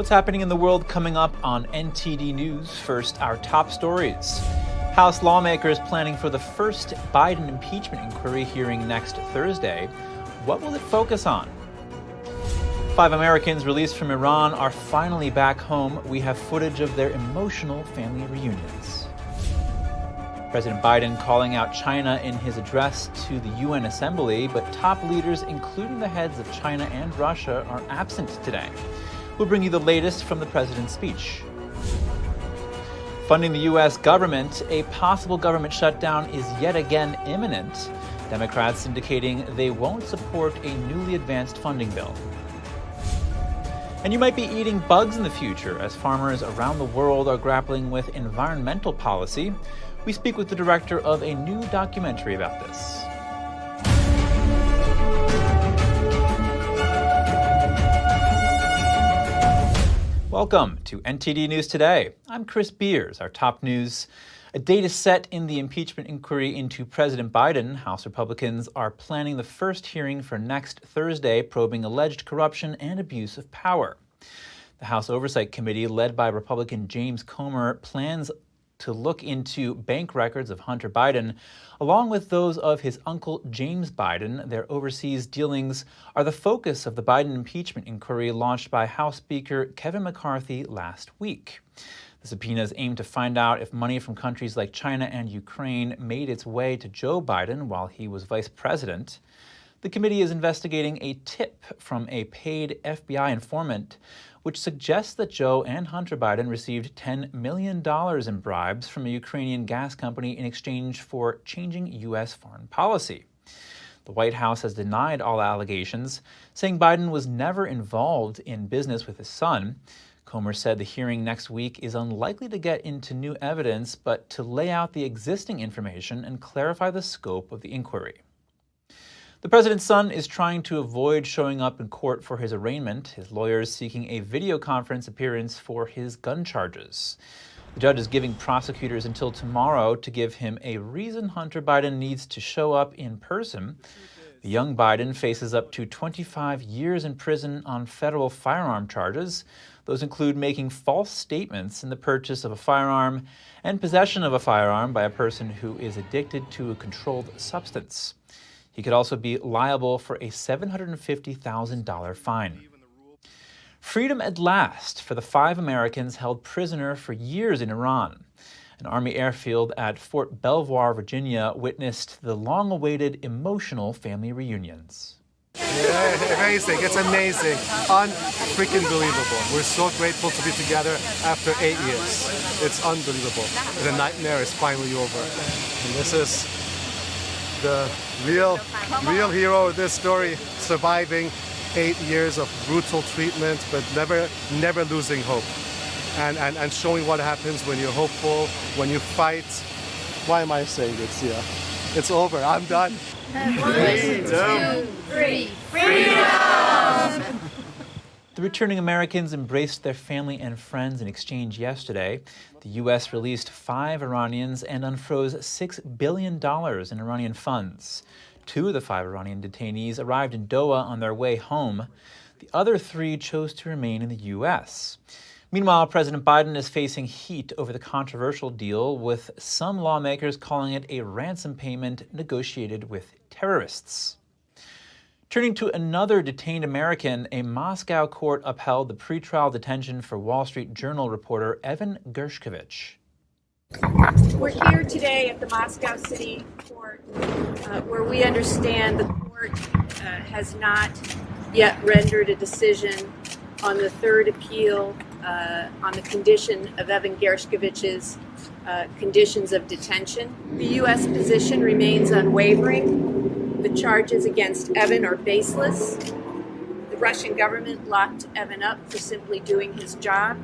What's happening in the world coming up on NTD News? First, our top stories. House lawmakers planning for the first Biden impeachment inquiry hearing next Thursday. What will it focus on? 5 Americans released from Iran are finally back home. We have footage of their emotional family reunions. President Biden calling out China in his address to the UN Assembly, but top leaders, including the heads of China and Russia, are absent today. We'll bring you the latest from the president's speech. Funding the U.S. government, a possible government shutdown is yet again imminent. Democrats indicating they won't support a newly advanced funding bill. And you might be eating bugs in the future as farmers around the world are grappling with environmental policy. We speak with the director of a new documentary about this. Welcome to NTD News Today. I'm Chris Beers. Our top news: a date is set in the impeachment inquiry into President Biden. House Republicans are planning the first hearing for next Thursday, probing alleged corruption and abuse of power. The House Oversight Committee, led by Republican James Comer, plans to look into bank records of Hunter Biden, along with those of his uncle James Biden. Their overseas dealings are the focus of the Biden impeachment inquiry launched by House Speaker Kevin McCarthy last week. The subpoenas aim to find out if money from countries like China and Ukraine made its way to Joe Biden while he was vice president. The committee is investigating a tip from a paid FBI informant, which suggests that Joe and Hunter Biden received $10 million in bribes from a Ukrainian gas company in exchange for changing U.S. foreign policy. The White House has denied all allegations, saying Biden was never involved in business with his son. Comer said the hearing next week is unlikely to get into new evidence, but to lay out the existing information and clarify the scope of the inquiry. The president's son is trying to avoid showing up in court for his arraignment, his lawyers seeking a video conference appearance for his gun charges. The judge is giving prosecutors until tomorrow to give him a reason Hunter Biden needs to show up in person. The young Biden faces up to 25 years in prison on federal firearm charges. Those include making false statements in the purchase of a firearm and possession of a firearm by a person who is addicted to a controlled substance. He could also be liable for a $750,000 fine. Freedom at last for the 5 Americans held prisoner for years in Iran. An Army airfield at Fort Belvoir, Virginia, witnessed the long-awaited emotional family reunions. Amazing, it's amazing, unfreaking believable. We're so grateful to be together after 8 years. It's unbelievable. The nightmare is finally over. And this is the real hero of this story, surviving 8 years of brutal treatment, but never losing hope. And showing what happens when you're hopeful, when you fight. Why am I saying this? Yeah, it's over. I'm done. 1, 2, 3, freedom! The returning Americans embraced their family and friends in exchange yesterday. The U.S. released 5 Iranians and unfroze $6 billion in Iranian funds. 2 of the 5 Iranian detainees arrived in Doha on their way home. The other 3 chose to remain in the U.S. Meanwhile, President Biden is facing heat over the controversial deal, with some lawmakers calling it a ransom payment negotiated with terrorists. Turning to another detained American, a Moscow court upheld the pretrial detention for Wall Street Journal reporter Evan Gershkovich. We're here today at the Moscow City Court, where we understand the court has not yet rendered a decision on the third appeal on the condition of Evan Gershkovich's conditions of detention. The U.S. position remains unwavering. The charges against Evan are baseless. The Russian government locked Evan up for simply doing his job.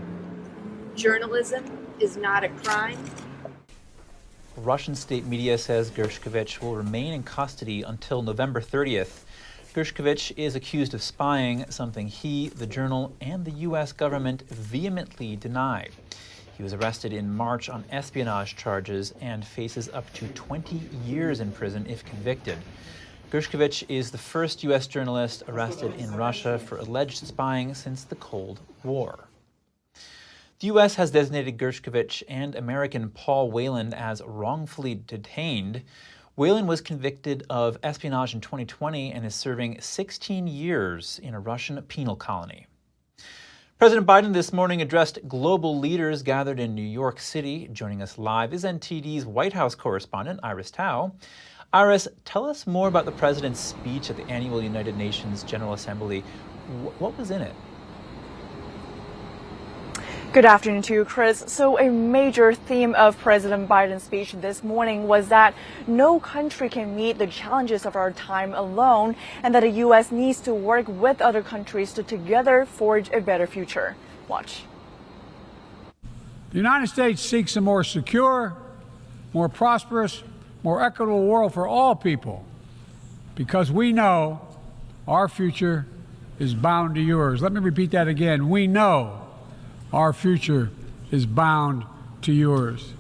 Journalism is not a crime. Russian state media says Gershkovich will remain in custody until November 30th. Gershkovich is accused of spying, something he, the Journal, and the U.S. government vehemently deny. He was arrested in March on espionage charges and faces up to 20 years in prison if convicted. Gershkovich is the first U.S. journalist arrested in Russia for alleged spying since the Cold War. The U.S. has designated Gershkovich and American Paul Whelan as wrongfully detained. Whelan was convicted of espionage in 2020 and is serving 16 years in a Russian penal colony. President Biden this morning addressed global leaders gathered in New York City. Joining us live is NTD's White House correspondent, Iris Tao. Iris, tell us more about the president's speech at the annual United Nations General Assembly. What was in it? Good afternoon to you, Chris. So a major theme of President Biden's speech this morning was that no country can meet the challenges of our time alone, and that the U.S. needs to work with other countries to together forge a better future. Watch. The United States seeks a more secure, more prosperous, more equitable world for all people, because we know our future is bound to yours. Let me repeat that again. We know our future is bound to yours.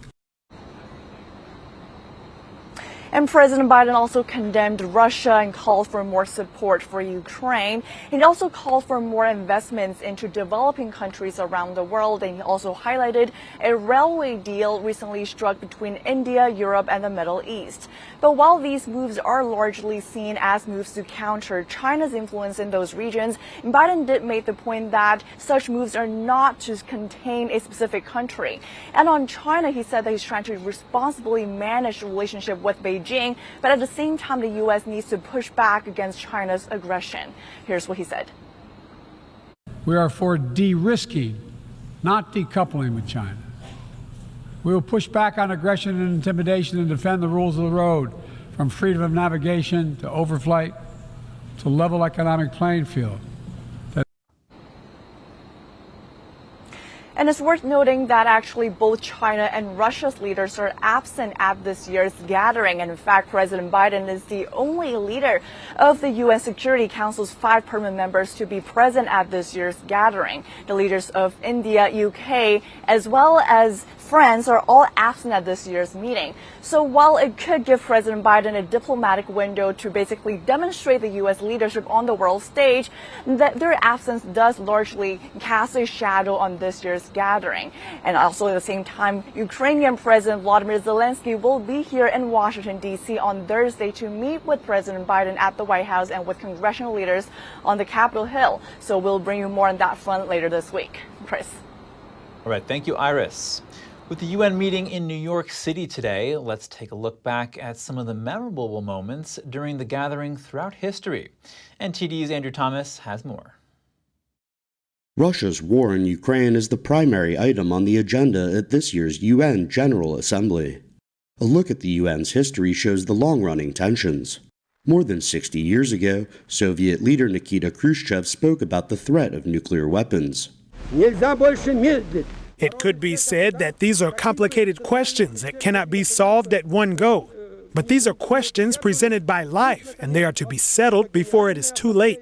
And President Biden also condemned Russia and called for more support for Ukraine. He also called for more investments into developing countries around the world. And he also highlighted a railway deal recently struck between India, Europe, and the Middle East. But while these moves are largely seen as moves to counter China's influence in those regions, Biden did make the point that such moves are not to contain a specific country. And on China, he said that he's trying to responsibly manage the relationship with Beijing. But at the same time, the U.S. needs to push back against China's aggression. Here's what he said. We are for de-risking, not decoupling with China. We will push back on aggression and intimidation and defend the rules of the road, from freedom of navigation to overflight to level economic playing field. And it's worth noting that actually both China and Russia's leaders are absent at this year's gathering. And in fact, President Biden is the only leader of the UN Security Council's 5 permanent members to be present at this year's gathering. The leaders of India, UK, as well as France are all absent at this year's meeting. So while it could give President Biden a diplomatic window to basically demonstrate the U.S. leadership on the world stage, that their absence does largely cast a shadow on this year's gathering. And also at the same time, Ukrainian President Volodymyr Zelensky will be here in Washington, D.C. on Thursday to meet with President Biden at the White House and with congressional leaders on the Capitol Hill. So we'll bring you more on that front later this week. Chris. All right, thank you, Iris. With the UN meeting in New York City today, let's take a look back at some of the memorable moments during the gathering throughout history. NTD's Andrew Thomas has more. Russia's war in Ukraine is the primary item on the agenda at this year's UN General Assembly. A look at the UN's history shows the long-running tensions. More than 60 years ago, Soviet leader Nikita Khrushchev spoke about the threat of nuclear weapons. It could be said that these are complicated questions that cannot be solved at one go. But these are questions presented by life, and they are to be settled before it is too late.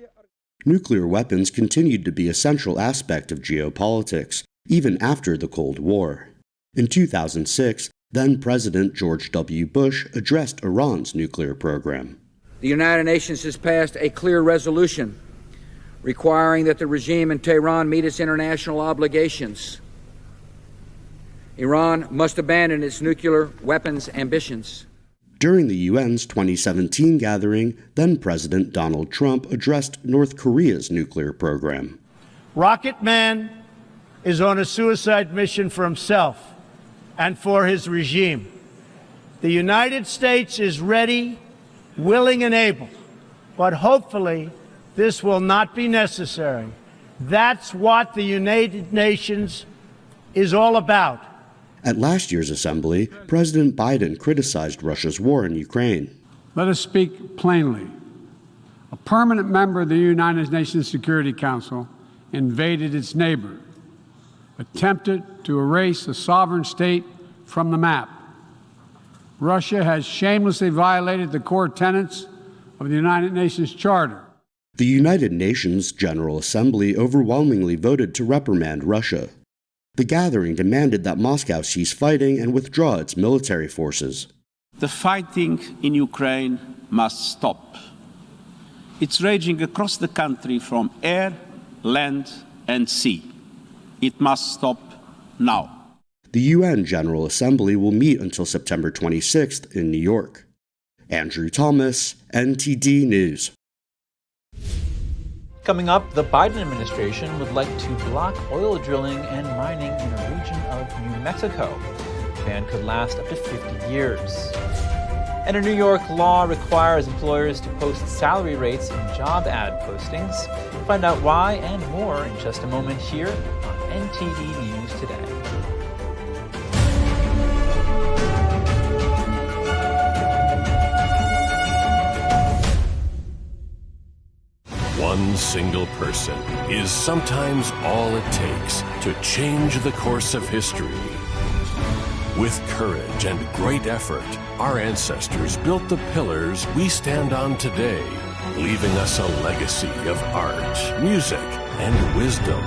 Nuclear weapons continued to be a central aspect of geopolitics, even after the Cold War. In 2006, then-President George W. Bush addressed Iran's nuclear program. The United Nations has passed a clear resolution requiring that the regime in Tehran meet its international obligations. Iran must abandon its nuclear weapons ambitions. During the UN's 2017 gathering, then-President Donald Trump addressed North Korea's nuclear program. Rocket Man is on a suicide mission for himself and for his regime. The United States is ready, willing, and able, but hopefully this will not be necessary. That's what the United Nations is all about. At last year's assembly, President Biden criticized Russia's war in Ukraine. Let us speak plainly. A permanent member of the United Nations Security Council invaded its neighbor, attempted to erase a sovereign state from the map. Russia has shamelessly violated the core tenets of the United Nations Charter. The United Nations General Assembly overwhelmingly voted to reprimand Russia. The gathering demanded that Moscow cease fighting and withdraw its military forces. The fighting in Ukraine must stop. It's raging across the country from air, land, and sea. It must stop now. The UN General Assembly will meet until September 26th in New York. Andrew Thomas, NTD News. Coming up, the Biden administration would like to block oil drilling and mining in a region of New Mexico. The ban could last up to 50 years. And a New York law requires employers to post salary rates in job ad postings. We'll find out why and more in just a moment here on NTD News Today. One single person is sometimes all it takes to change the course of history. With courage and great effort, our ancestors built the pillars we stand on today, leaving us a legacy of art, music, and wisdom.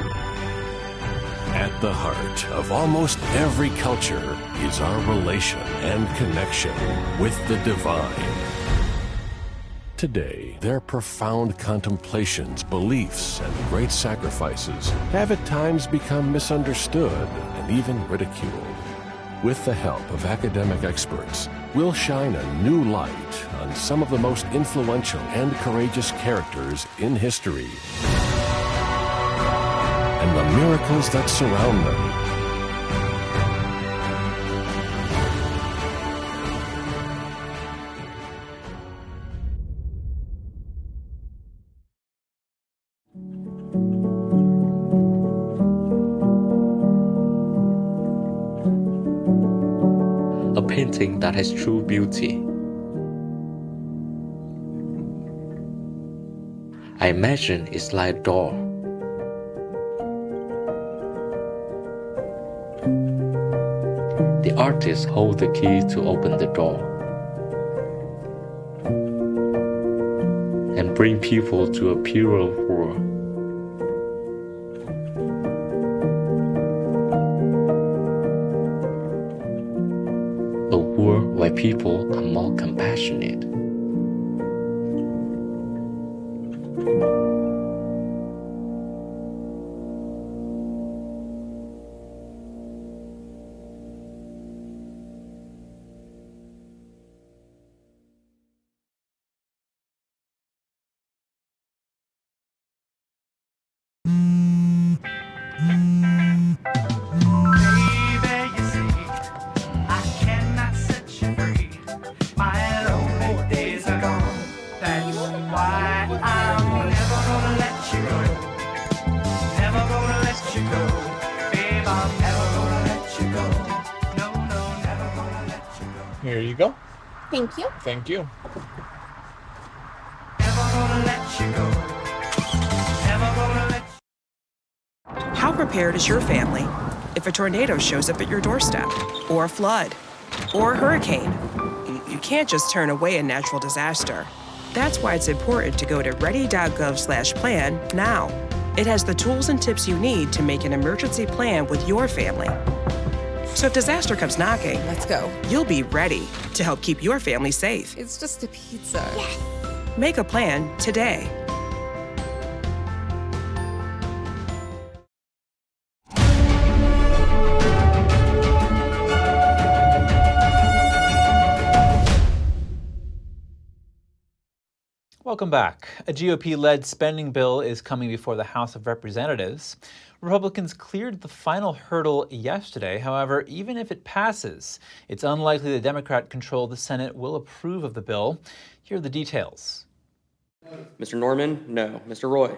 At the heart of almost every culture is our relation and connection with the divine. Today, their profound contemplations, beliefs, and great sacrifices have at times become misunderstood and even ridiculed. With the help of academic experts, we'll shine a new light on some of the most influential and courageous characters in history and the miracles that surround them. A painting that has true beauty. I imagine it's like a door. The artist holds the key to open the door and bring people to a purer world. A world where people are more compassionate. Here you go. Thank you. Thank you. How prepared is your family if a tornado shows up at your doorstep, or a flood, or a hurricane? You can't just turn away a natural disaster. That's why it's important to go to ready.gov/plan now. It has the tools and tips you need to make an emergency plan with your family. So if disaster comes knocking, Let's go. you'll be ready to help keep your family safe. It's just a pizza. Yes. Make a plan today. Welcome back. A GOP-led spending bill is coming before the House of Representatives. Republicans cleared the final hurdle yesterday. However, even if it passes, it's unlikely the Democrat-controlled Senate will approve of the bill. Here are the details. Mr. Norman, no. Mr. Roy? No.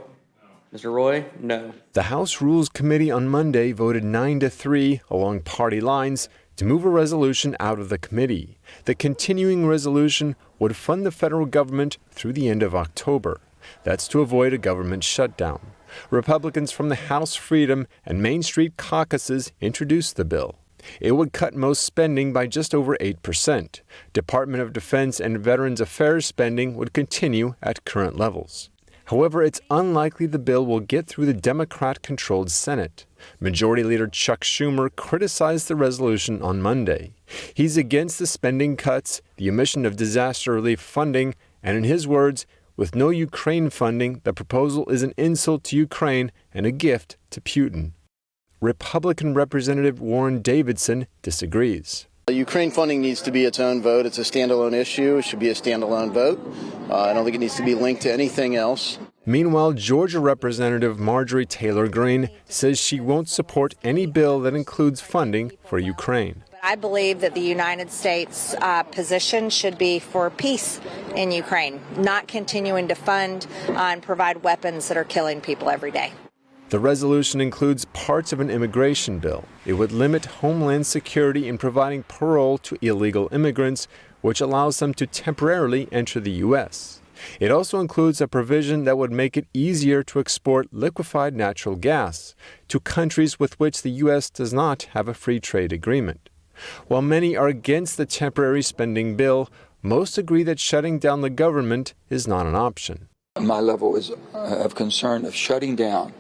Mr. Roy, no. The House Rules Committee on Monday voted 9-3 along party lines to move a resolution out of the committee. The continuing resolution would fund the federal government through the end of October. That's to avoid a government shutdown. Republicans from the House Freedom and Main Street caucuses introduced the bill. It would cut most spending by just over 8%. Department of Defense and Veterans Affairs spending would continue at current levels. However, it's unlikely the bill will get through the Democrat-controlled Senate. Majority Leader Chuck Schumer criticized the resolution on Monday. He's against the spending cuts, the omission of disaster relief funding, and in his words, with no Ukraine funding, the proposal is an insult to Ukraine and a gift to Putin. Republican Representative Warren Davidson disagrees. Ukraine funding needs to be its own vote. It's a standalone issue. It should be a standalone vote. I don't think it needs to be linked to anything else. Meanwhile, Georgia Representative Marjorie Taylor Greene says she won't support any bill that includes funding for Ukraine. I believe that the United States position should be for peace in Ukraine, not continuing to fund and provide weapons that are killing people every day. The resolution includes parts of an immigration bill. It would limit Homeland Security in providing parole to illegal immigrants, which allows them to temporarily enter the U.S. It also includes a provision that would make it easier to export liquefied natural gas to countries with which the U.S. does not have a free trade agreement. While many are against the temporary spending bill, most agree that shutting down the government is not an option. My level is of concern of shutting down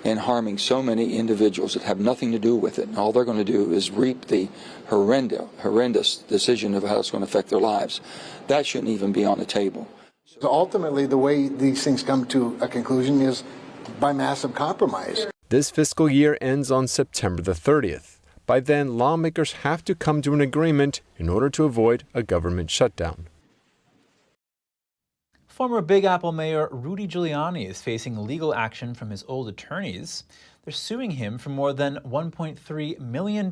and harming so many individuals that have nothing to do with it. And all they're going to do is reap the horrendous decision of how it's going to affect their lives. That shouldn't even be on the table. So ultimately, the way these things come to a conclusion is by massive compromise. This fiscal year ends on September the 30th. By then, lawmakers have to come to an agreement in order to avoid a government shutdown. Former Big Apple Mayor Rudy Giuliani is facing legal action from his old attorneys. They're suing him for more than $1.3 million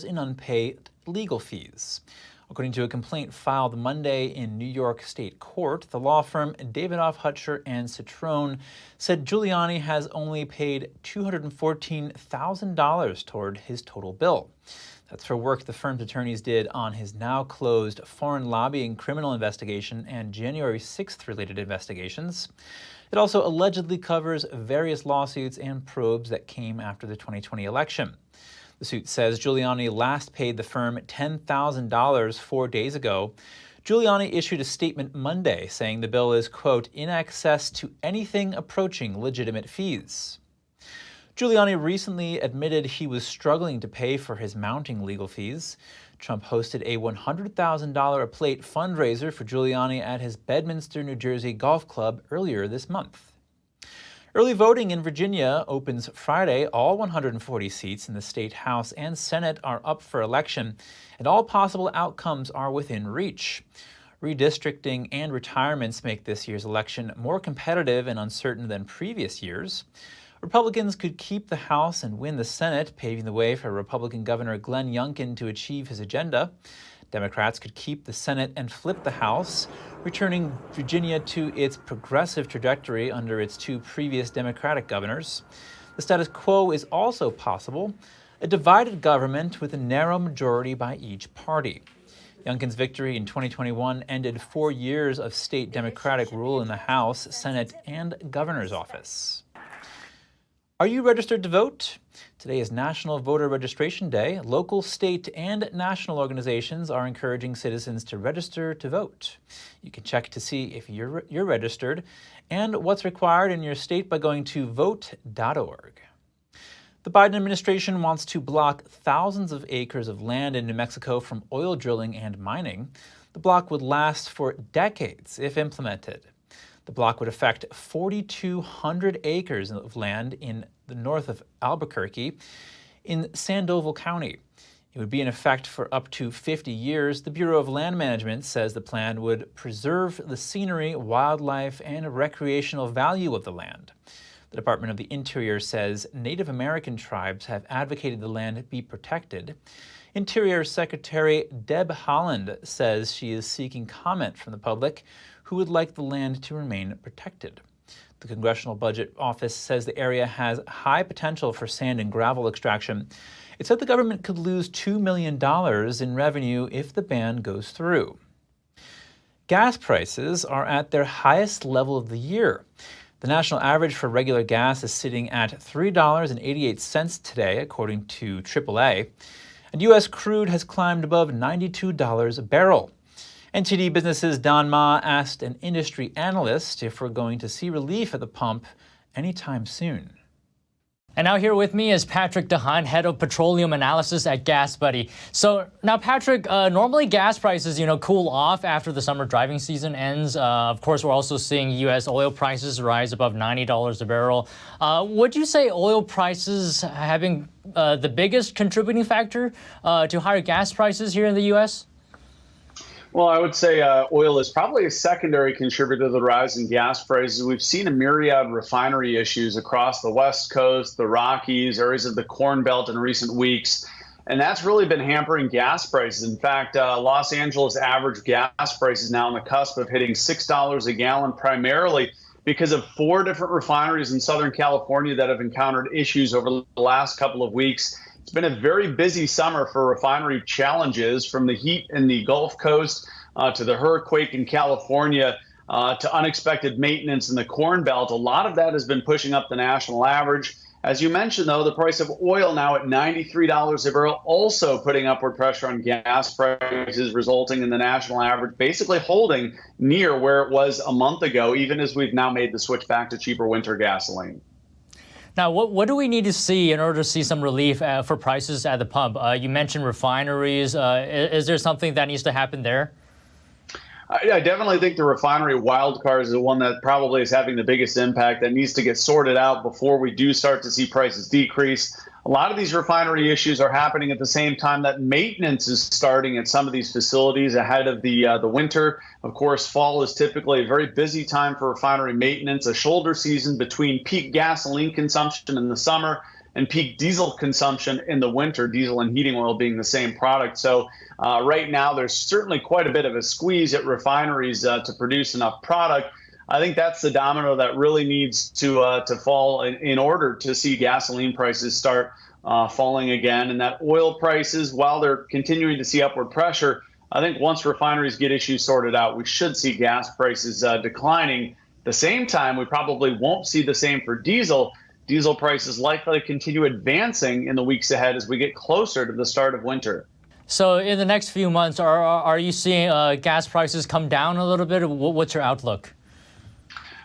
in unpaid legal fees. According to a complaint filed Monday in New York State Court, the law firm Davidoff, Hutcher and Citrone said Giuliani has only paid $214,000 toward his total bill. That's for work the firm's attorneys did on his now closed foreign lobbying criminal investigation and January 6th related investigations. It also allegedly covers various lawsuits and probes that came after the 2020 election. The suit says Giuliani last paid the firm $10,000 4 days ago. Giuliani issued a statement Monday saying the bill is, quote, in excess to anything approaching legitimate fees. Giuliani recently admitted he was struggling to pay for his mounting legal fees. Trump hosted a $100,000 a plate fundraiser for Giuliani at his Bedminster, New Jersey golf club earlier this month. Early voting in Virginia opens Friday. All 140 seats in the state House and Senate are up for election, and all possible outcomes are within reach. Redistricting and retirements make this year's election more competitive and uncertain than previous years. Republicans could keep the House and win the Senate, paving the way for Republican Governor Glenn Youngkin to achieve his agenda. Democrats could keep the Senate and flip the House, returning Virginia to its progressive trajectory under its two previous Democratic governors. The status quo is also possible, a divided government with a narrow majority by each party. Youngkin's victory in 2021 ended 4 years of state Democratic rule in the House, Senate, and governor's office. Are you registered to vote? Today is National Voter Registration Day. Local, state, and national organizations are encouraging citizens to register to vote. You can check to see if you're registered and what's required in your state by going to vote.org. The Biden administration wants to block thousands of acres of land in New Mexico from oil drilling and mining. The block would last for decades if implemented. The block would affect 4,200 acres of land in the north of Albuquerque in Sandoval County. It would be in effect for up to 50 years. The Bureau of Land Management says the plan would preserve the scenery, wildlife, and recreational value of the land. The Department of the Interior says Native American tribes have advocated the land be protected. Interior Secretary Deb Haaland says she is seeking comment from the public who would like the land to remain protected. The Congressional Budget Office says the area has high potential for sand and gravel extraction. It said the government could lose $2 million in revenue if the ban goes through. Gas prices are at their highest level of the year. The national average for regular gas is sitting at $3.88 today, according to AAA. And U.S. crude has climbed above $92 a barrel. NTD Business's Don Ma asked an industry analyst if we're going to see relief at the pump anytime soon. And now here with me is Patrick DeHaan, head of petroleum analysis at Gas Buddy. So now, Patrick, normally gas prices, cool off after the summer driving season ends. Of course, we're also seeing U.S. oil prices rise above $90 a barrel. Would you say oil prices have been the biggest contributing factor to higher gas prices here in the U.S.? Well, I would say oil is probably a secondary contributor to the rise in gas prices. We've seen a myriad of refinery issues across the West Coast, the Rockies, areas of the Corn Belt in recent weeks, and that's really been hampering gas prices. In fact, Los Angeles average gas prices now on the cusp of hitting $6 a gallon, primarily because of 4 different refineries in Southern California that have encountered issues over the last couple of weeks. It's been a very busy summer for refinery challenges, from the heat in the Gulf Coast to the hurricane in California to unexpected maintenance in the Corn Belt. A lot of that has been pushing up the national average. As you mentioned, though, the price of oil now at $93 a barrel, also putting upward pressure on gas prices, resulting in the national average basically holding near where it was a month ago, even as we've now made the switch back to cheaper winter gasoline. Now, what do we need to see in order to see some relief for prices at the pump? You mentioned refineries. Is there something that needs to happen there? I definitely think the refinery wildcard is the one that probably is having the biggest impact, that needs to get sorted out before we do start to see prices decrease. A lot of these refinery issues are happening at the same time that maintenance is starting at some of these facilities ahead of the winter. Of course, fall is typically a very busy time for refinery maintenance, a shoulder season between peak gasoline consumption in the summer and peak diesel consumption in the winter, diesel and heating oil being the same product. So right now, there's certainly quite a bit of a squeeze at refineries to produce enough product. I think that's the domino that really needs to fall in order to see gasoline prices start falling again. And that oil prices, while they're continuing to see upward pressure, I think once refineries get issues sorted out, we should see gas prices declining. At the same time, we probably won't see the same for diesel. Diesel prices likely to continue advancing in the weeks ahead as we get closer to the start of winter. So in the next few months, are you seeing gas prices come down a little bit? What's your outlook?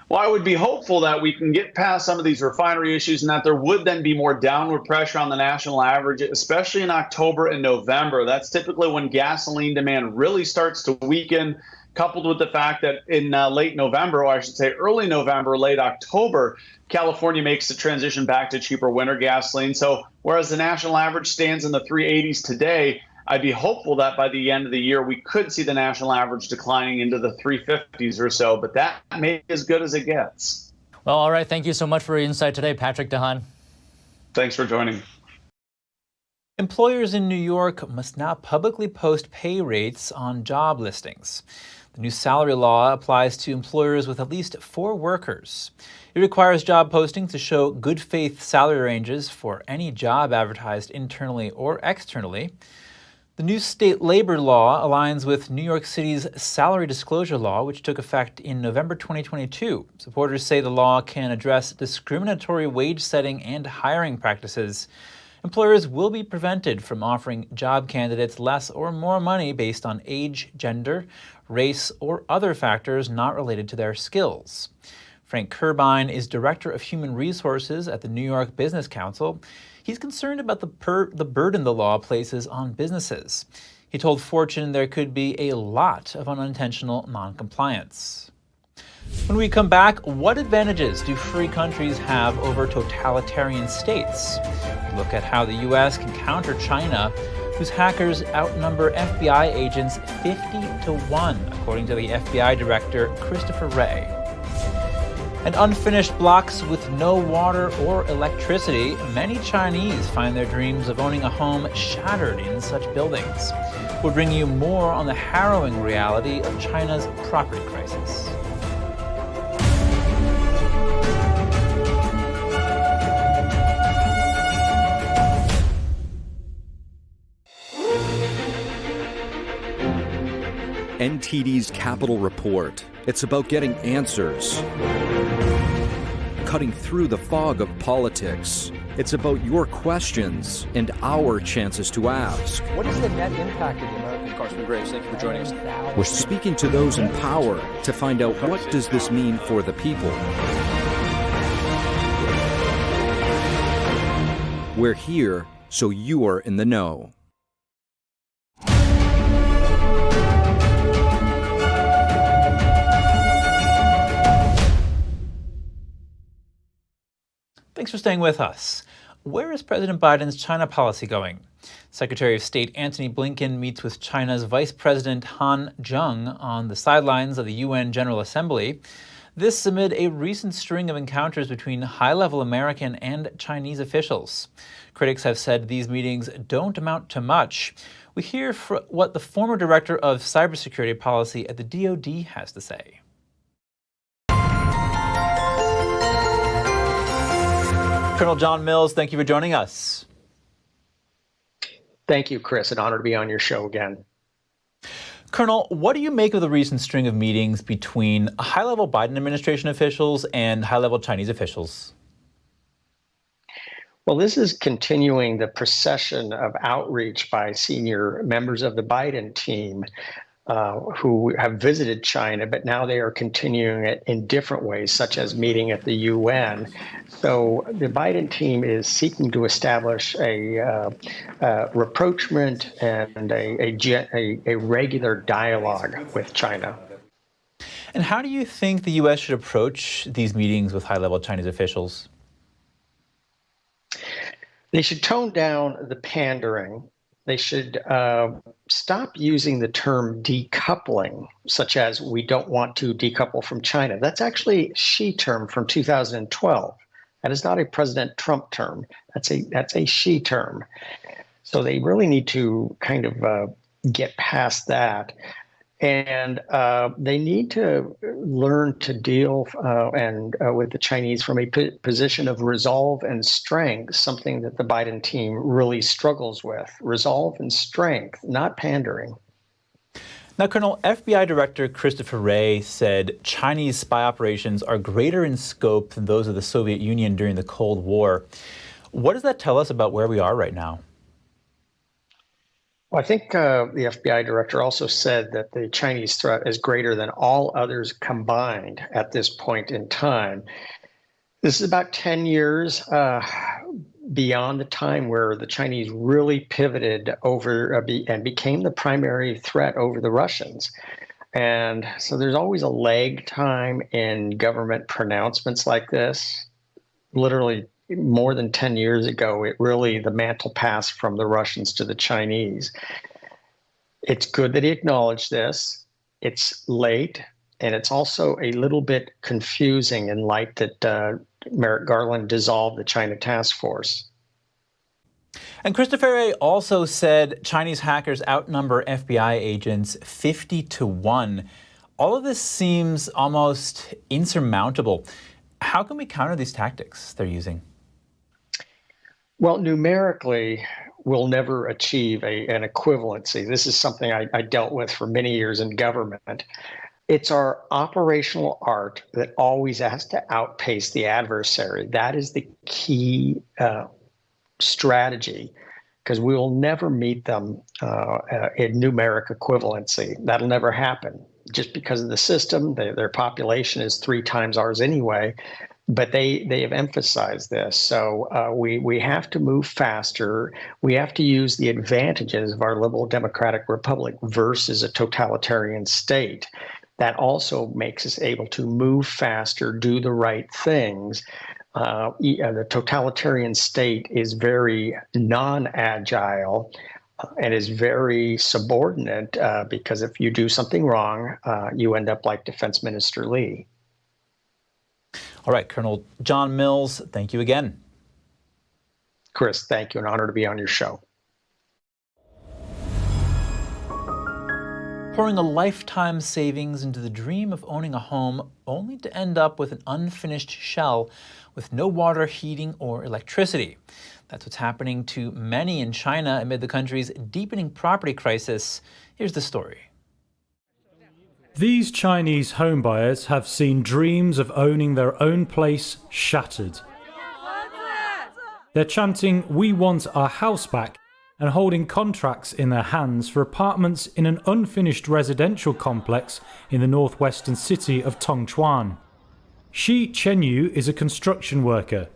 Well, I would be hopeful that we can get past some of these refinery issues and that there would then be more downward pressure on the national average, especially in October and November. That's typically when gasoline demand really starts to weaken, coupled with the fact that in late November, or I should say early November, late October, California makes the transition back to cheaper winter gasoline. So whereas the national average stands in the 380s today, I'd be hopeful that by the end of the year, we could see the national average declining into the 350s or so, but that may be as good as it gets. Well, all right. Thank you so much for your insight today, Patrick DeHaan. Thanks for joining. Employers in New York must now publicly post pay rates on job listings. The new salary law applies to employers with at least 4 workers. It requires job postings to show good faith salary ranges for any job advertised internally or externally. The new state labor law aligns with New York City's salary disclosure law, which took effect in November 2022. Supporters say the law can address discriminatory wage setting and hiring practices. Employers will be prevented from offering job candidates less or more money based on age, gender, race, or other factors not related to their skills. Frank Curbine is Director of Human Resources at the New York Business Council. He's concerned about the burden the law places on businesses. He told Fortune there could be a lot of unintentional noncompliance. When we come back, what advantages do free countries have over totalitarian states? We look at how the U.S. can counter China, whose hackers outnumber FBI agents 50-1, according to the FBI Director Christopher Wray. And unfinished blocks with no water or electricity, many Chinese find their dreams of owning a home shattered in such buildings. We'll bring you more on the harrowing reality of China's property crisis. NTD's Capital Report. It's about getting answers, cutting through the fog of politics. It's about your questions and our chances to ask. What is the net impact of the American Congressman Graves? Thank you for joining us. We're speaking to those in power to find out what does this mean for the people. We're here so you are in the know. Thanks for staying with us. Where is President Biden's China policy going? Secretary of State Antony Blinken meets with China's Vice President Han Zheng on the sidelines of the UN General Assembly. This amid a recent string of encounters between high-level American and Chinese officials. Critics have said these meetings don't amount to much. We hear what the former director of cybersecurity policy at the DoD has to say. Colonel John Mills, thank you for joining us. Thank you, Chris. An honor to be on your show again. Colonel, what do you make of the recent string of meetings between high-level Biden administration officials and high-level Chinese officials? Well, this is continuing the procession of outreach by senior members of the Biden team who have visited China, but now they are continuing it in different ways, such as meeting at the UN. So the Biden team is seeking to establish a rapprochement and a regular dialogue with China. And how do you think the U.S. should approach these meetings with high-level Chinese officials? They should tone down the pandering. They should stop using the term decoupling, such as we don't want to decouple from China. That's actually a Xi term from 2012. That is not a President Trump term. That's a Xi term. So they really need to kind of get past that. And they need to learn to deal with the Chinese from a position of resolve and strength, something that the Biden team really struggles with. Resolve and strength, not pandering. Now, Colonel, FBI Director Christopher Wray said Chinese spy operations are greater in scope than those of the Soviet Union during the Cold War. What does that tell us about where we are right now? Well, I think the FBI director also said that the Chinese threat is greater than all others combined at this point in time. This is about 10 years beyond the time where the Chinese really pivoted over and became the primary threat over the Russians. And so there's always a lag time in government pronouncements like this. Literally more than 10 years ago, the mantle passed from the Russians to the Chinese. It's good that he acknowledged this. It's late, and it's also a little bit confusing in light that Merrick Garland dissolved the China task force. And Christopher Wray also said Chinese hackers outnumber FBI agents 50-1. All of this seems almost insurmountable. How can we counter these tactics they're using? Well, numerically, we'll never achieve an equivalency. This is something I dealt with for many years in government. It's our operational art that always has to outpace the adversary. That is the key strategy, because we will never meet them in numeric equivalency. That'll never happen. Just because of the system, their population is 3 times ours anyway. But they have emphasized this. So we have to move faster. We have to use the advantages of our liberal democratic republic versus a totalitarian state. That also makes us able to move faster, do the right things. The totalitarian state is very non-agile and is very subordinate because if you do something wrong, you end up like Defense Minister Lee. All right, Colonel John Mills, thank you again. Chris, thank you. An honor to be on your show. Pouring a lifetime savings into the dream of owning a home only to end up with an unfinished shell with no water, heating, or electricity. That's what's happening to many in China amid the country's deepening property crisis. Here's the story. These Chinese homebuyers have seen dreams of owning their own place shattered. They're chanting, "We want our house back," and holding contracts in their hands for apartments in an unfinished residential complex in the northwestern city of Tongchuan. Shi Chenyu is a construction worker.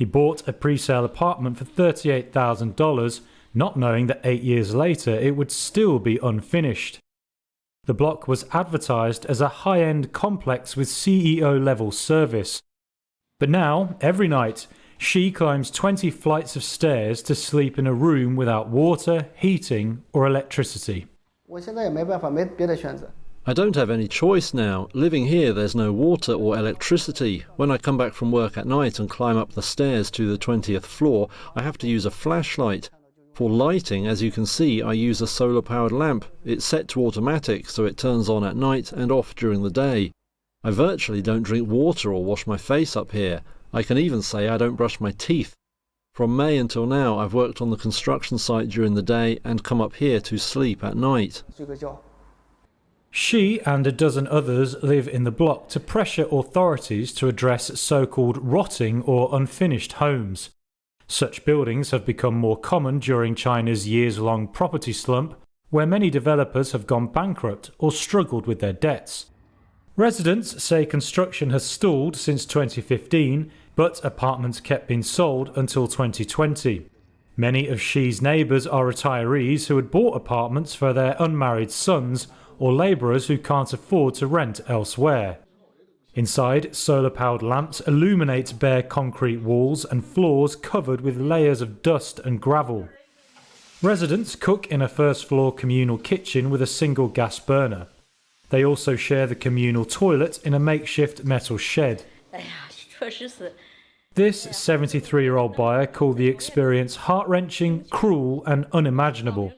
He bought a pre-sale apartment for $38,000, not knowing that 8 years later it would still be unfinished. The block was advertised as a high-end complex with CEO-level service. But now, every night, she climbs 20 flights of stairs to sleep in a room without water, heating, or electricity. I don't have any choice now. Living here, there's no water or electricity. When I come back from work at night and climb up the stairs to the 20th floor, I have to use a flashlight. For lighting, as you can see, I use a solar-powered lamp. It's set to automatic, so it turns on at night and off during the day. I virtually don't drink water or wash my face up here. I can even say I don't brush my teeth. From May until now, I've worked on the construction site during the day and come up here to sleep at night. She and a dozen others live in the block to pressure authorities to address so-called rotting or unfinished homes. Such buildings have become more common during China's years-long property slump, where many developers have gone bankrupt or struggled with their debts. Residents say construction has stalled since 2015, but apartments kept being sold until 2020. Many of Xi's neighbours are retirees who had bought apartments for their unmarried sons or labourers who can't afford to rent elsewhere. Inside, solar-powered lamps illuminate bare concrete walls and floors covered with layers of dust and gravel. Residents cook in a first-floor communal kitchen with a single gas burner. They also share the communal toilet in a makeshift metal shed. This 73-year-old buyer called the experience heart-wrenching, cruel and unimaginable.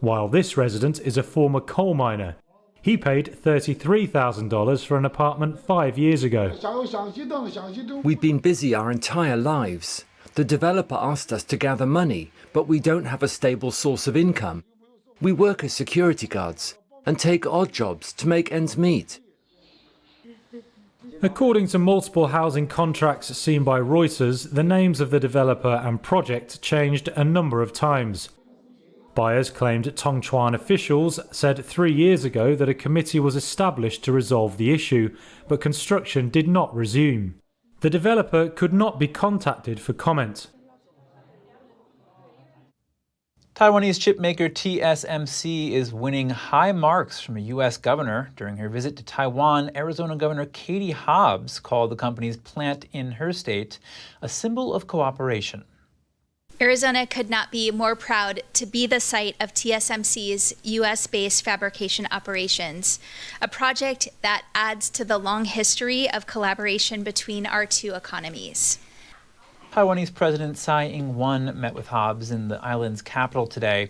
While this resident is a former coal miner. He paid $33,000 for an apartment 5 years ago. We've been busy our entire lives. The developer asked us to gather money, but we don't have a stable source of income. We work as security guards and take odd jobs to make ends meet. According to multiple housing contracts seen by Reuters, the names of the developer and project changed a number of times. Buyers claimed Tongchuan officials said 3 years ago that a committee was established to resolve the issue, but construction did not resume. The developer could not be contacted for comment. Taiwanese chipmaker TSMC is winning high marks from a U.S. governor. During her visit to Taiwan, Arizona Governor Katie Hobbs called the company's plant in her state a symbol of cooperation. Arizona could not be more proud to be the site of TSMC's U.S.-based fabrication operations, a project that adds to the long history of collaboration between our two economies. Taiwanese President Tsai Ing-wen met with Hobbs in the island's capital today.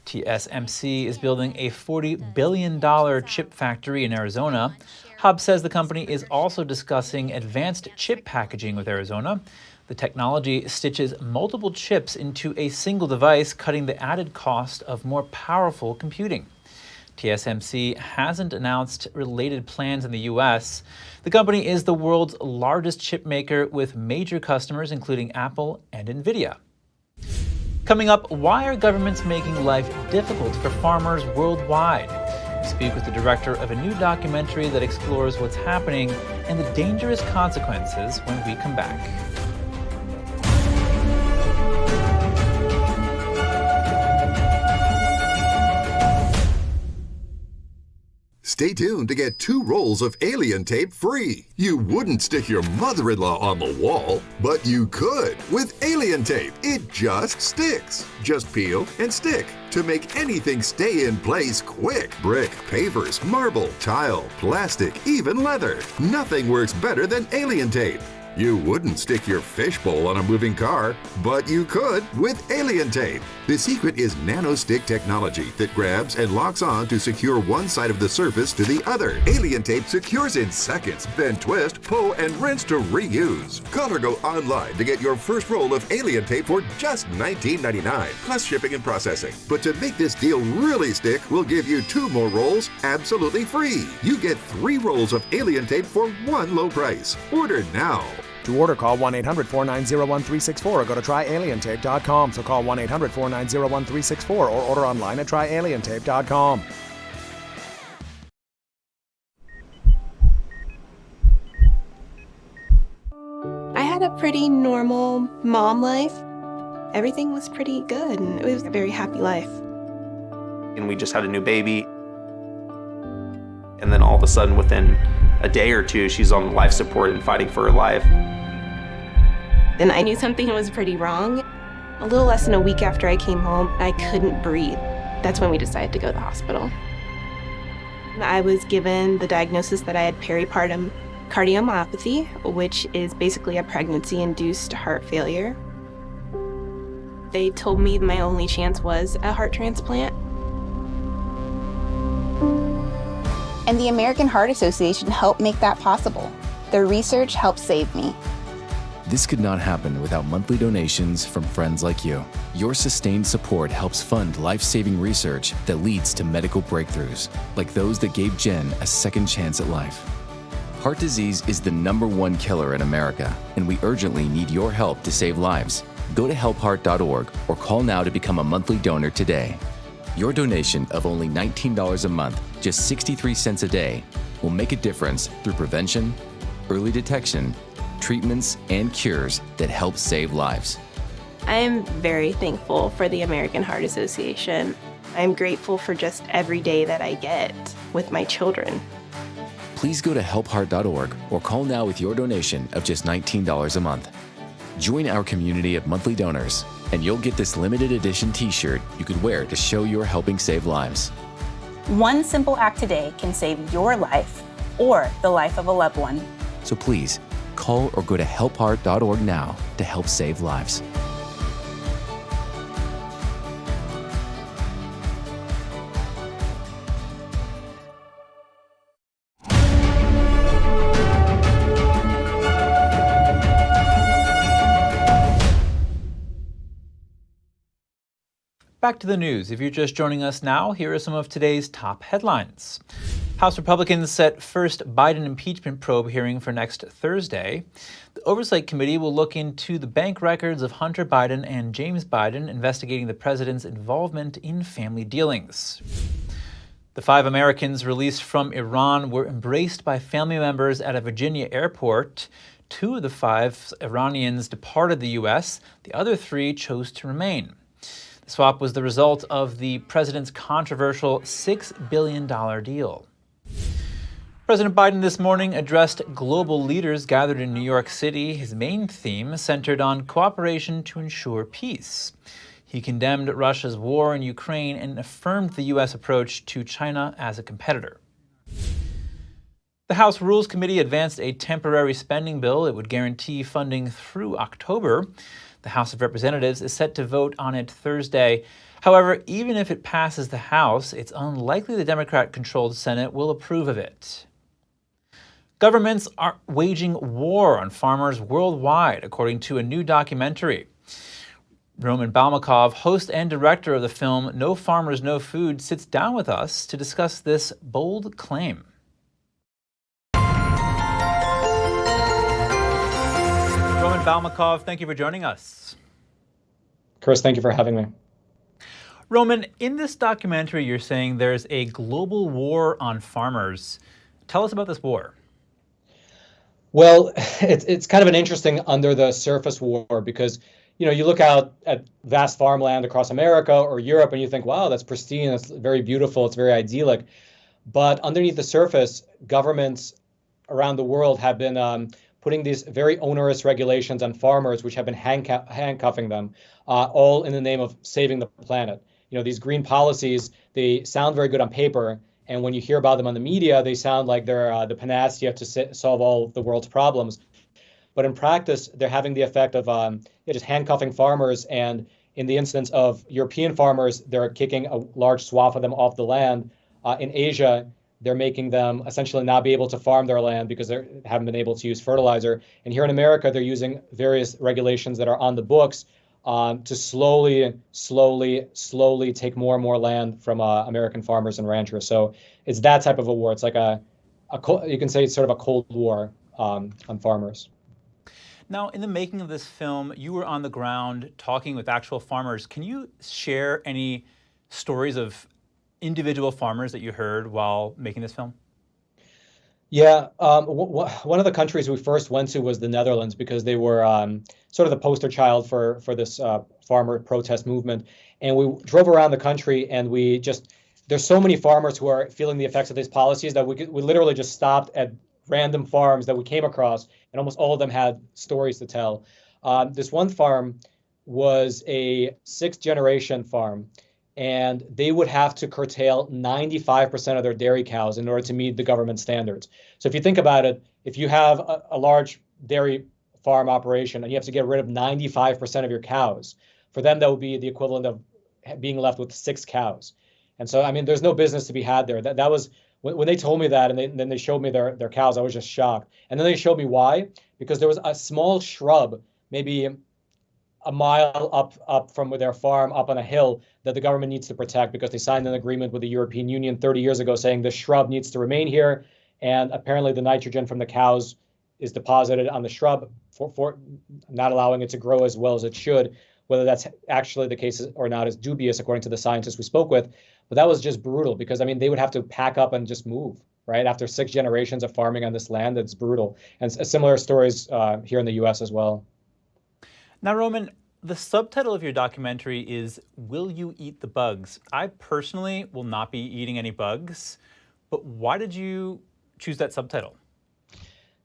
TSMC is building a $40 billion chip factory in Arizona. Hobbs says the company is also discussing advanced chip packaging with Arizona. The technology stitches multiple chips into a single device, cutting the added cost of more powerful computing. TSMC hasn't announced related plans in the U.S. The company is the world's largest chip maker with major customers including Apple and NVIDIA. Coming up, why are governments making life difficult for farmers worldwide? We speak with the director of a new documentary that explores what's happening and the dangerous consequences when we come back. Stay tuned to get 2 rolls of alien tape free. You wouldn't stick your mother-in-law on the wall, but you could with alien tape. It just sticks. Just peel and stick to make anything stay in place quick. Brick, pavers, marble, tile, plastic, even leather. Nothing works better than alien tape. You wouldn't stick your fishbowl on a moving car, but you could with alien tape. The secret is nano-stick technology that grabs and locks on to secure one side of the surface to the other. Alien tape secures in seconds, then twist, pull, and rinse to reuse. Call or go online to get your first roll of alien tape for just $19.99, plus shipping and processing. But to make this deal really stick, we'll give you 2 more rolls absolutely free. You get 3 rolls of alien tape for one low price. Order now. To order, call 1-800-490-1364 or go to tryalientape.com. So call 1-800-490-1364 or order online at tryalientape.com. I had had a pretty normal mom life. Everything was pretty good, and it was a very happy life. And we just had a new baby. And then all of a sudden, within a day or two, she's on life support and fighting for her life. And I knew something was pretty wrong. A little less than a week after I came home, I couldn't breathe. That's when we decided to go to the hospital. I was given the diagnosis that I had peripartum cardiomyopathy, which is basically a pregnancy-induced heart failure. They told me my only chance was a heart transplant. And the American Heart Association helped make that possible. Their research helped save me. This could not happen without monthly donations from friends like you. Your sustained support helps fund life-saving research that leads to medical breakthroughs, like those that gave Jen a second chance at life. Heart disease is the #1 killer in America, and we urgently need your help to save lives. Go to helpheart.org or call now to become a monthly donor today. Your donation of only $19 a month, just 63 cents a day, will make a difference through prevention, early detection, treatments, and cures that help save lives. I am very thankful for the American Heart Association. I'm grateful for just every day that I get with my children. Please go to helpheart.org or call now with your donation of just $19 a month. Join our community of monthly donors, and you'll get this limited edition t-shirt you could wear to show you're helping save lives. One simple act today can save your life or the life of a loved one. So please, call or go to helpheart.org now to help save lives. Back to the news. If you're just joining us now, here are some of today's top headlines. House Republicans set first Biden impeachment probe hearing for next Thursday. The Oversight Committee will look into the bank records of Hunter Biden and James Biden, investigating the president's involvement in family dealings. The 5 Americans released from Iran were embraced by family members at a Virginia airport. 2 of the 5 Iranians departed the U.S. The other 3 chose to remain. The swap was the result of the president's controversial $6 billion deal. President Biden this morning addressed global leaders gathered in New York City. His main theme centered on cooperation to ensure peace. He condemned Russia's war in Ukraine and affirmed the U.S. approach to China as a competitor. The House Rules Committee advanced a temporary spending bill. It would guarantee funding through October. The House of Representatives is set to vote on it Thursday. However, even if it passes the House, it's unlikely the Democrat-controlled Senate will approve of it. Governments are waging war on farmers worldwide, according to a new documentary. Roman Balmakov, host and director of the film No Farmers, No Food, sits down with us to discuss this bold claim. Roman Balmakov, thank you for joining us. Chris, thank you for having me. Roman, in this documentary, you're saying there's a global war on farmers. Tell us about this war. Well, it's kind of an interesting under the surface war because, you know, you look out at vast farmland across America or Europe and you think, wow, that's pristine, that's very beautiful, it's very idyllic. But underneath the surface, governments around the world have been putting these very onerous regulations on farmers, which have been handcuffing them, all in the name of saving the planet. You know, these green policies, they sound very good on paper. And when you hear about them on the media, they sound like they're the panacea to solve all the world's problems. But in practice, they're having the effect of just handcuffing farmers. And in the instance of European farmers, they're kicking a large swath of them off the land. In Asia, they're making them essentially not be able to farm their land because they haven't been able to use fertilizer. And here in America, they're using various regulations that are on the books to slowly take more and more land from American farmers and ranchers. So it's that type of a war. It's like you can say it's sort of a Cold War on farmers. Now, in the making of this film, you were on the ground talking with actual farmers. Can you share any stories of individual farmers that you heard while making this film? Yeah, one of the countries we first went to was the Netherlands because they were sort of the poster child for this farmer protest movement. And we drove around the country, and there's so many farmers who are feeling the effects of these policies that we literally just stopped at random farms that we came across, and almost all of them had stories to tell. This one farm was a sixth-generation farm, and they would have to curtail 95% of their dairy cows in order to meet the government standards. So if you think about it, if you have a large dairy farm operation and you have to get rid of 95% of your cows, for them that would be the equivalent of being left with 6 cows. And so, I mean, there's no business to be had there. That was when they told me that, and then they showed me their cows, I was just shocked. And then they showed me why, because there was a small shrub, maybe a mile up from their farm, up on a hill, that the government needs to protect because they signed an agreement with the European Union 30 years ago saying the shrub needs to remain here. And apparently the nitrogen from the cows is deposited on the shrub for not allowing it to grow as well as it should. Whether that's actually the case or not is dubious, according to the scientists we spoke with. But that was just brutal because, I mean, they would have to pack up and just move, right? After 6 generations of farming on this land, it's brutal. And similar stories here in the U.S. as well. Now, Roman, the subtitle of your documentary is Will You Eat the Bugs? I personally will not be eating any bugs, but why did you choose that subtitle?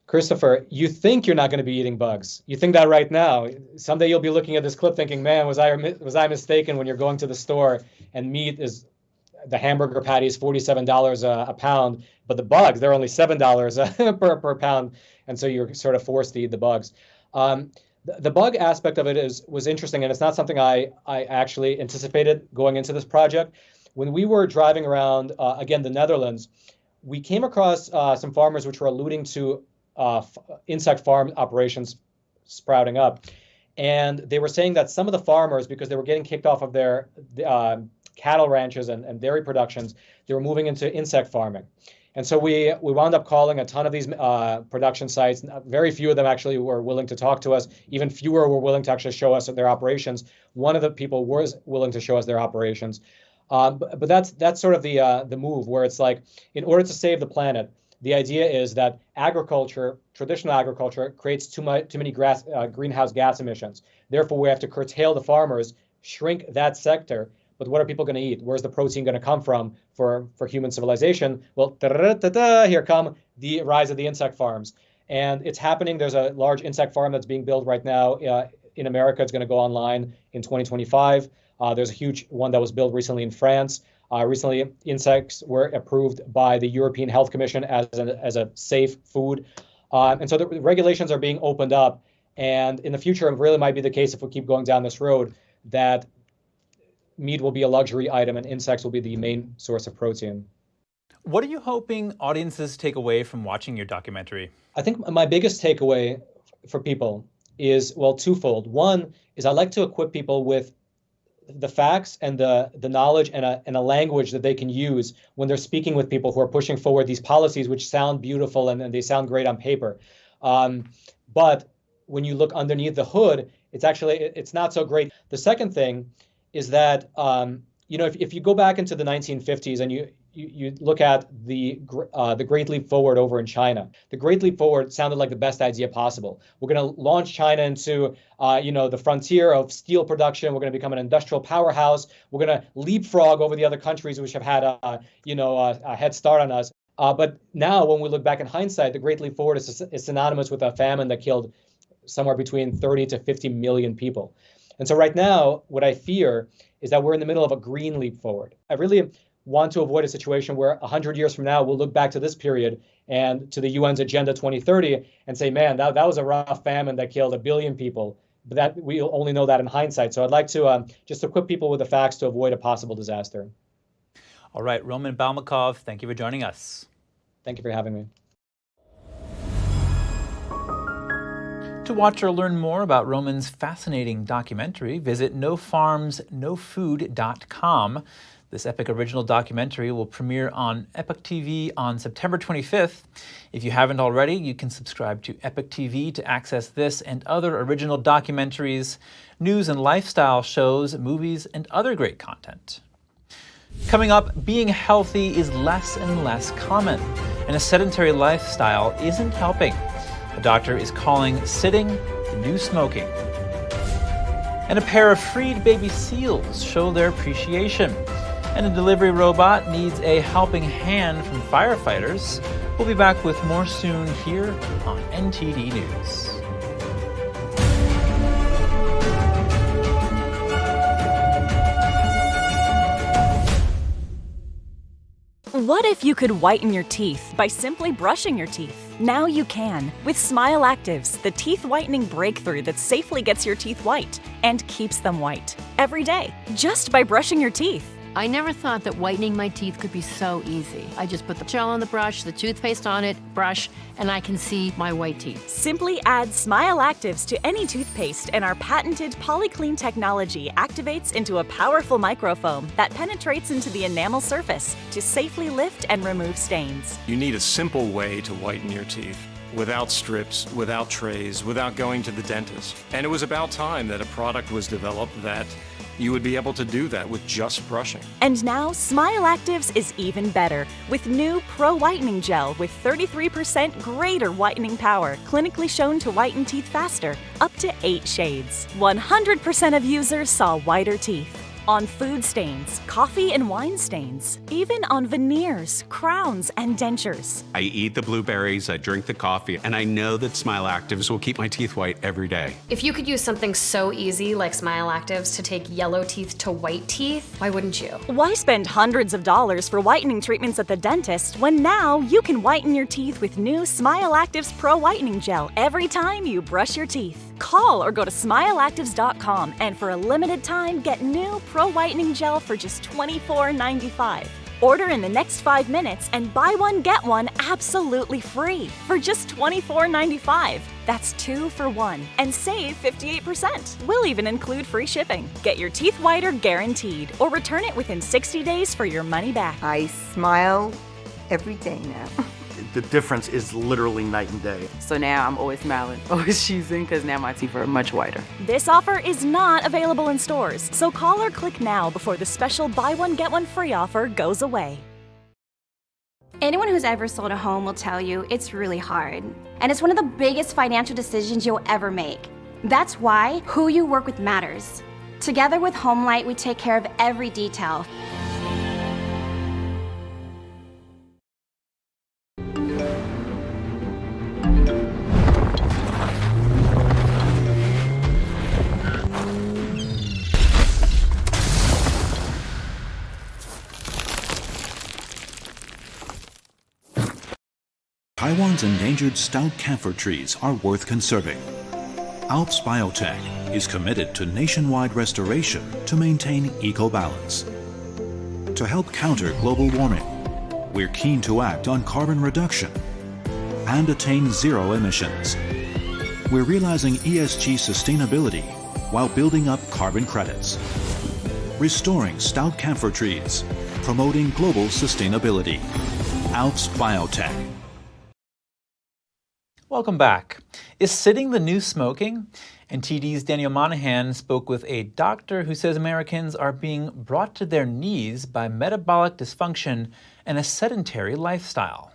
Christopher, you think you're not going to be eating bugs. You think that right now. Someday you'll be looking at this clip thinking, man, was I mistaken when you're going to the store and the hamburger patty is $47 a pound, but the bugs, they're only $7 per pound. And so you're sort of forced to eat the bugs. The bug aspect of it was interesting, and it's not something I actually anticipated going into this project. When we were driving around, again, the Netherlands, we came across some farmers which were alluding to insect farm operations sprouting up. And they were saying that some of the farmers, because they were getting kicked off of their cattle ranches and dairy productions, they were moving into insect farming. And so we wound up calling a ton of these production sites. Very few of them actually were willing to talk to us. Even fewer were willing to actually show us their operations. One of the people was willing to show us their operations. But that's sort of the move, where it's like, in order to save the planet, the idea is that traditional agriculture, creates too many greenhouse gas emissions. Therefore, we have to curtail the farmers, shrink that sector. But what are people going to eat? Where's the protein going to come from for human civilization? Well, here come the rise of the insect farms. And it's happening. There's a large insect farm that's being built right now in America. It's going to go online in 2025. There's a huge one that was built recently in France. Recently, insects were approved by the European Health Commission as a safe food. And so the regulations are being opened up. And in the future, it really might be the case, if we keep going down this road, that meat will be a luxury item and insects will be the main source of protein. What are you hoping audiences take away from watching your documentary? I think my biggest takeaway for people is, well, twofold. One is I like to equip people with the facts and the knowledge and a language that they can use when they're speaking with people who are pushing forward these policies, which sound beautiful and they sound great on paper. But when you look underneath the hood, it's not so great. The second thing is that, if you go back into the 1950s and you look at the Great Leap Forward over in China, the Great Leap Forward sounded like the best idea possible. We're going to launch China into, the frontier of steel production. We're going to become an industrial powerhouse. We're going to leapfrog over the other countries which have had a head start on us. But now, when we look back in hindsight, the Great Leap Forward is synonymous with a famine that killed somewhere between 30 to 50 million people. And so right now, what I fear is that we're in the middle of a green leap forward. I really want to avoid a situation where 100 years from now, we'll look back to this period and to the UN's Agenda 2030 and say, man, that was a rough famine that killed 1 billion people. But that we'll only know that in hindsight. So I'd like to just equip people with the facts to avoid a possible disaster. All right, Roman Balmakov, thank you for joining us. Thank you for having me. To watch or learn more about Roman's fascinating documentary, visit nofarmsnofood.com. This epic original documentary will premiere on Epoch TV on September 25th. If you haven't already, you can subscribe to Epoch TV to access this and other original documentaries, news and lifestyle shows, movies, and other great content. Coming up, being healthy is less and less common. and a sedentary lifestyle isn't helping. A doctor is calling sitting the new smoking. And a pair of freed baby seals show their appreciation. And a delivery robot needs a helping hand from firefighters. We'll be back with more soon here on NTD News. What if you could whiten your teeth by simply brushing your teeth? Now you can with Smile Actives, the teeth whitening breakthrough that safely gets your teeth white and keeps them white every day, just by brushing your teeth. I never thought that whitening my teeth could be so easy. I just put the gel on the brush, the toothpaste on it, brush, and I can see my white teeth. Simply add Smile Actives to any toothpaste and our patented PolyClean technology activates into a powerful microfoam that penetrates into the enamel surface to safely lift and remove stains. You need a simple way to whiten your teeth. Without strips, without trays, without going to the dentist. And it was about time that a product was developed that you would be able to do that with just brushing. And now, Smile Actives is even better with new Pro Whitening Gel with 33% greater whitening power, clinically shown to whiten teeth faster, up to 8 shades. 100% of users saw whiter teeth. On food stains, coffee and wine stains, even on veneers, crowns, and dentures. I eat the blueberries, I drink the coffee, and I know that Smile Actives will keep my teeth white every day. If you could use something so easy like Smile Actives to take yellow teeth to white teeth, why wouldn't you? Why spend hundreds of dollars for whitening treatments at the dentist when now you can whiten your teeth with new Smile Actives Pro Whitening Gel every time you brush your teeth? Call or go to smileactives.com and for a limited time get new Pro Whitening Gel for just $24.95. Order in the next 5 minutes and buy one get one absolutely free for just $24.95. That's 2 for 1 and save 58%. We'll even include free shipping. Get your teeth whiter guaranteed or return it within 60 days for your money back. I smile every day now. The difference is literally night and day. So now I'm always smiling, always cheesing, because now my teeth are much whiter. This offer is not available in stores, so call or click now before the special buy one get one free offer goes away. Anyone who's ever sold a home will tell you it's really hard. And it's one of the biggest financial decisions you'll ever make. That's why who you work with matters. Together with HomeLight, we take care of every detail. Taiwan's endangered stout camphor trees are worth conserving. Alps Biotech is committed to nationwide restoration to maintain eco-balance. To help counter global warming, we're keen to act on carbon reduction and attain zero emissions. We're realizing ESG sustainability while building up carbon credits. Restoring stout camphor trees, promoting global sustainability. Alps Biotech. Welcome back. Is sitting the new smoking? NTD's Daniel Monahan spoke with a doctor who says Americans are being brought to their knees by metabolic dysfunction and a sedentary lifestyle.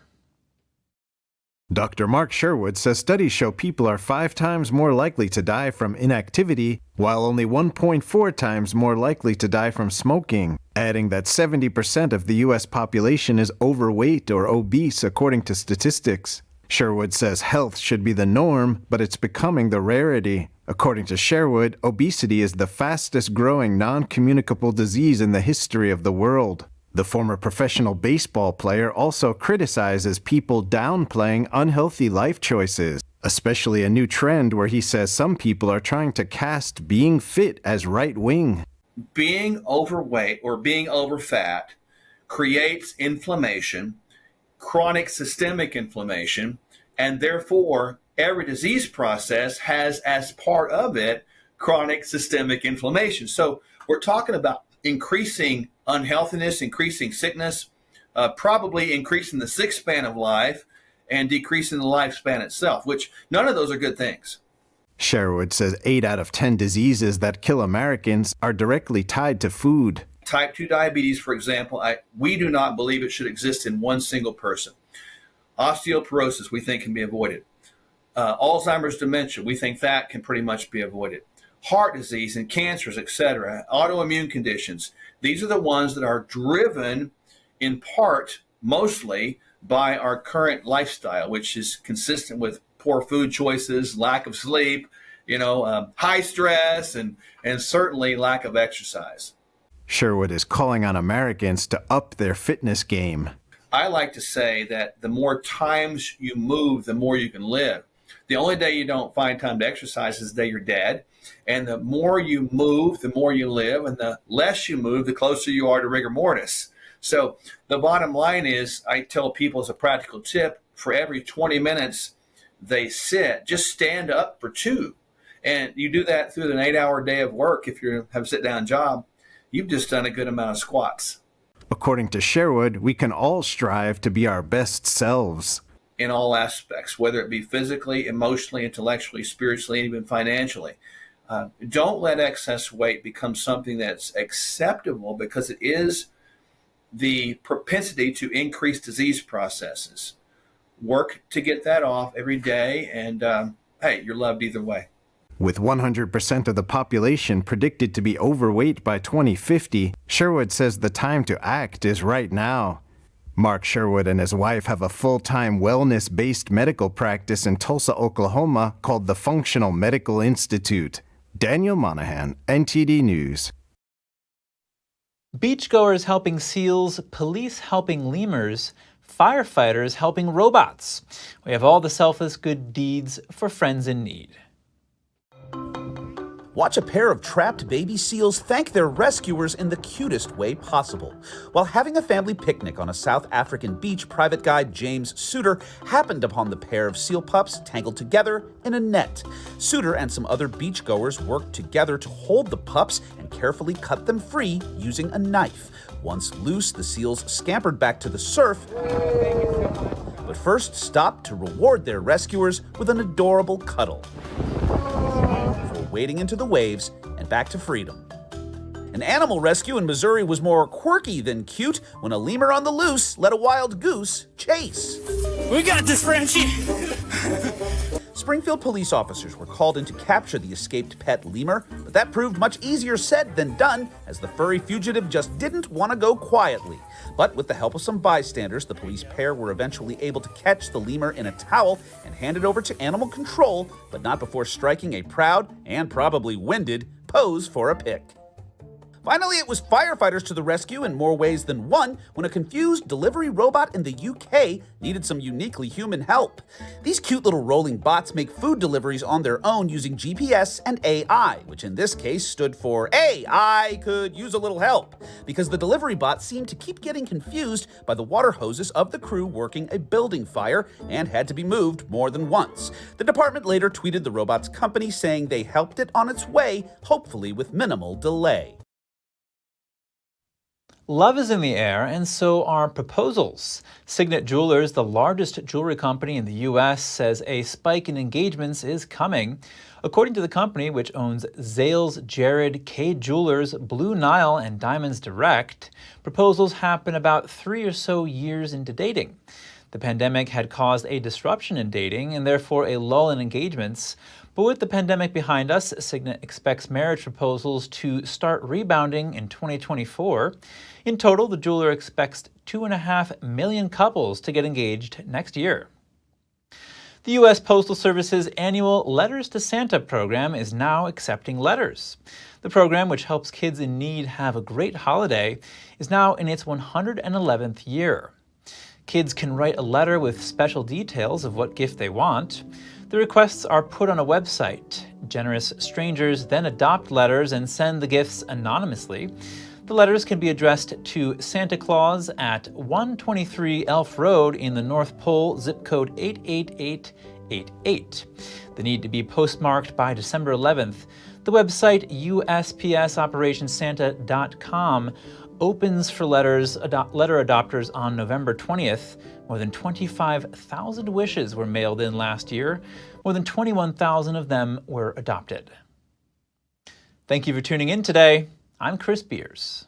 Dr. Mark Sherwood says studies show people are 5 times more likely to die from inactivity, while only 1.4 times more likely to die from smoking, adding that 70% of the U.S. population is overweight or obese according to statistics. Sherwood says health should be the norm, but it's becoming the rarity. According to Sherwood, obesity is the fastest growing non-communicable disease in the history of the world. The former professional baseball player also criticizes people downplaying unhealthy life choices, especially a new trend where he says some people are trying to cast being fit as right-wing. Being overweight or being overfat creates inflammation, chronic systemic inflammation, and therefore every disease process has as part of it chronic systemic inflammation. So we're talking about increasing unhealthiness, increasing sickness, probably increasing the sick span of life and decreasing the lifespan itself, which none of those are good things. Sherwood says 8 out of 10 diseases that kill Americans are directly tied to food. Type 2 diabetes, for example, we do not believe it should exist in one single person. Osteoporosis, we think, can be avoided. Alzheimer's, dementia, we think that can pretty much be avoided. Heart disease and cancers, etc., autoimmune conditions. These are the ones that are driven in part, mostly, by our current lifestyle, which is consistent with poor food choices, lack of sleep, high stress, and certainly lack of exercise. Sherwood is calling on Americans to up their fitness game. I like to say that the more times you move, the more you can live. The only day you don't find time to exercise is the day you're dead. And the more you move, the more you live. And the less you move, the closer you are to rigor mortis. So the bottom line is, I tell people as a practical tip, for every 20 minutes they sit, just stand up for 2. And you do that through an 8-hour day of work. If you have a sit-down job, you've just done a good amount of squats. According to Sherwood, we can all strive to be our best selves. In all aspects, whether it be physically, emotionally, intellectually, spiritually, and even financially. Don't let excess weight become something that's acceptable, because it is the propensity to increase disease processes. Work to get that off every day, and hey, you're loved either way. With 100% of the population predicted to be overweight by 2050, Sherwood says the time to act is right now. Mark Sherwood and his wife have a full-time wellness-based medical practice in Tulsa, Oklahoma called the Functional Medical Institute. Daniel Monahan, NTD News. Beachgoers helping seals, police helping lemurs, firefighters helping robots. We have all the selfless good deeds for friends in need. Watch a pair of trapped baby seals thank their rescuers in the cutest way possible. While having a family picnic on a South African beach, private guide James Suter happened upon the pair of seal pups tangled together in a net. Suter and some other beachgoers worked together to hold the pups and carefully cut them free using a knife. Once loose, the seals scampered back to the surf, but first stopped to reward their rescuers with an adorable cuddle. Wading into the waves and back to freedom. An animal rescue in Missouri was more quirky than cute when a lemur on the loose let a wild goose chase. We got this, Frenchie! Springfield police officers were called in to capture the escaped pet lemur, but that proved much easier said than done, as the furry fugitive just didn't want to go quietly. But with the help of some bystanders, the police pair were eventually able to catch the lemur in a towel and hand it over to animal control, but not before striking a proud, and probably winded, pose for a pic. Finally, it was firefighters to the rescue in more ways than one when a confused delivery robot in the UK needed some uniquely human help. These cute little rolling bots make food deliveries on their own using GPS and AI, which in this case stood for, "Hey, I could use a little help," because the delivery bot seemed to keep getting confused by the water hoses of the crew working a building fire and had to be moved more than once. The department later tweeted the robot's company saying they helped it on its way, hopefully with minimal delay. Love is in the air, and so are proposals. Signet Jewelers, the largest jewelry company in the U.S., says a spike in engagements is coming. According to the company, which owns Zales, Jared, K Jewelers, Blue Nile, and Diamonds Direct, proposals happen about 3 or so years into dating. The pandemic had caused a disruption in dating and therefore a lull in engagements. But with the pandemic behind us, Signet expects marriage proposals to start rebounding in 2024. In total, the jeweler expects 2.5 million couples to get engaged next year. The U.S. Postal Service's annual Letters to Santa program is now accepting letters. The program, which helps kids in need have a great holiday, is now in its 111th year. Kids can write a letter with special details of what gift they want. The requests are put on a website. Generous strangers then adopt letters and send the gifts anonymously. The letters can be addressed to Santa Claus at 123 Elf Road in the North Pole, zip code 88888. They need to be postmarked by December 11th. The website USPSOperationSanta.com opens for letter adopters on November 20th. More than 25,000 wishes were mailed in last year. More than 21,000 of them were adopted. Thank you for tuning in today. I'm Chris Beers.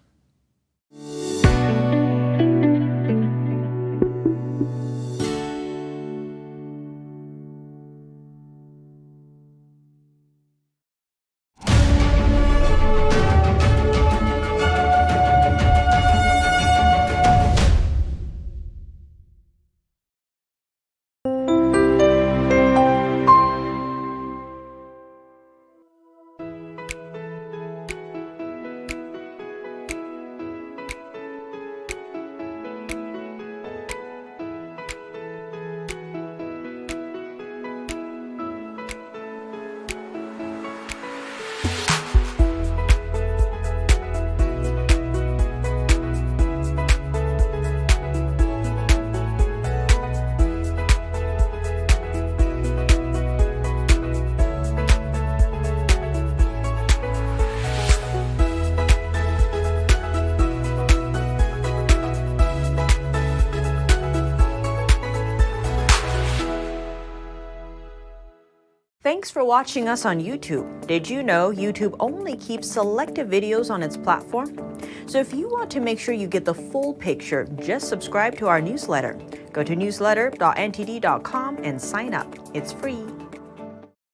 Thanks for watching us on YouTube. Did you know YouTube only keeps selected videos on its platform? So if you want to make sure you get the full picture, just subscribe to our newsletter. Go to newsletter.ntd.com and sign up. It's free.